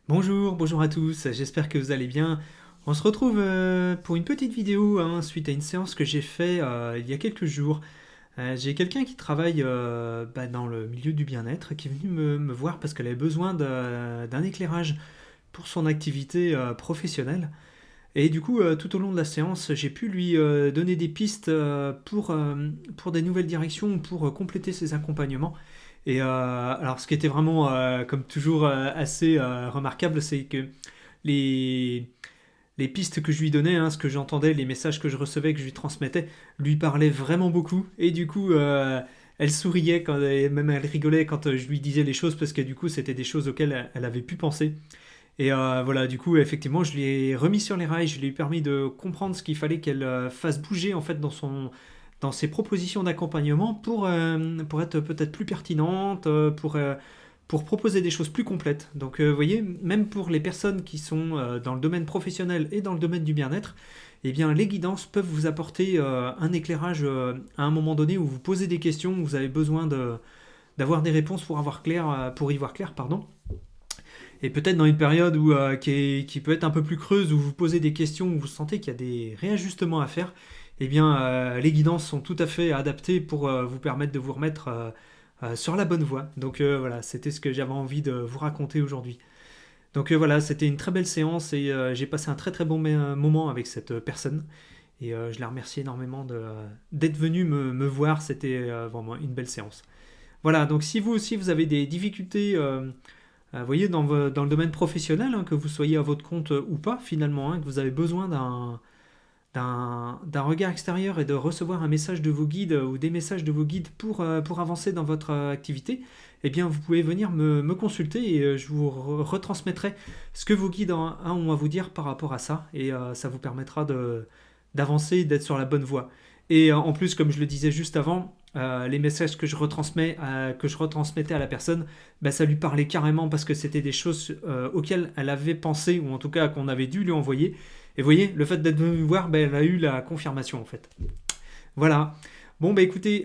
Bonjour, bonjour à tous, j'espère que vous allez bien. On se retrouve pour une petite vidéo suite à une séance que j'ai fait il y a quelques jours. J'ai quelqu'un qui travaille dans le milieu du bien-être qui est venu me voir parce qu'elle avait besoin d'un éclairage pour son activité professionnelle. Et du coup, tout au long de la séance, j'ai pu lui donner des pistes pour des nouvelles directions, pour compléter ses accompagnements. Et alors, ce qui était vraiment, comme toujours, assez remarquable, c'est que les, les pistes que je lui donnais, ce que j'entendais, les messages que je recevais, que je lui transmettais, lui parlaient vraiment beaucoup. Et du coup, elle souriait, et même elle rigolait quand je lui disais les choses, parce que du coup, c'était des choses auxquelles elle avait pu penser. Et voilà, du coup, effectivement, je l'ai remis sur les rails, je lui ai permis de comprendre ce qu'il fallait qu'elle fasse bouger en fait dans ses propositions d'accompagnement pour être peut-être plus pertinente, pour proposer des choses plus complètes. Donc, vous voyez, même pour les personnes qui sont dans le domaine professionnel et dans le domaine du bien-être, eh bien, les guidances peuvent vous apporter un éclairage à un moment donné où vous posez des questions, où vous avez besoin d'avoir des réponses pour y voir clair, pardon. Et peut-être dans une période qui peut être un peu plus creuse, où vous posez des questions, où vous sentez qu'il y a des réajustements à faire, eh bien, les guidances sont tout à fait adaptées pour vous permettre de vous remettre sur la bonne voie. Donc voilà, c'était ce que j'avais envie de vous raconter aujourd'hui. Donc voilà, c'était une très belle séance et j'ai passé un très très bon moment avec cette personne. Et je la remercie énormément d'être venue me voir, c'était vraiment une belle séance. Voilà, donc si vous aussi vous avez des difficultés vous voyez, dans le domaine professionnel, que vous soyez à votre compte ou pas, finalement, que vous avez besoin d'un regard extérieur et de recevoir un message de vos guides ou des messages de vos guides pour avancer dans votre activité, eh bien, vous pouvez venir me consulter et je vous retransmettrai ce que vos guides ont à vous dire par rapport à ça. Et ça vous permettra d'avancer et d'être sur la bonne voie. Et en plus, comme je le disais juste avant, les messages que je retransmettais à la personne, bah, ça lui parlait carrément parce que c'était des choses auxquelles elle avait pensé, ou en tout cas qu'on avait dû lui envoyer. Et vous voyez, le fait d'être venu me voir, bah, elle a eu la confirmation en fait. Voilà. Bon, bah écoutez,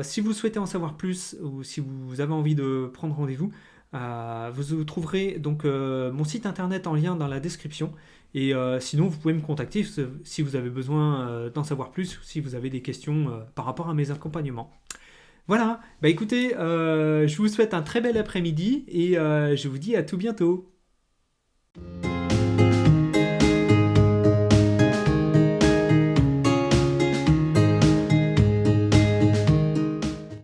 si vous souhaitez en savoir plus, ou si vous avez envie de prendre rendez-vous, vous trouverez donc mon site internet en lien dans la description. Et sinon, vous pouvez me contacter si vous avez besoin d'en savoir plus, ou si vous avez des questions par rapport à mes accompagnements. Voilà, bah écoutez, je vous souhaite un très bel après-midi et je vous dis à tout bientôt.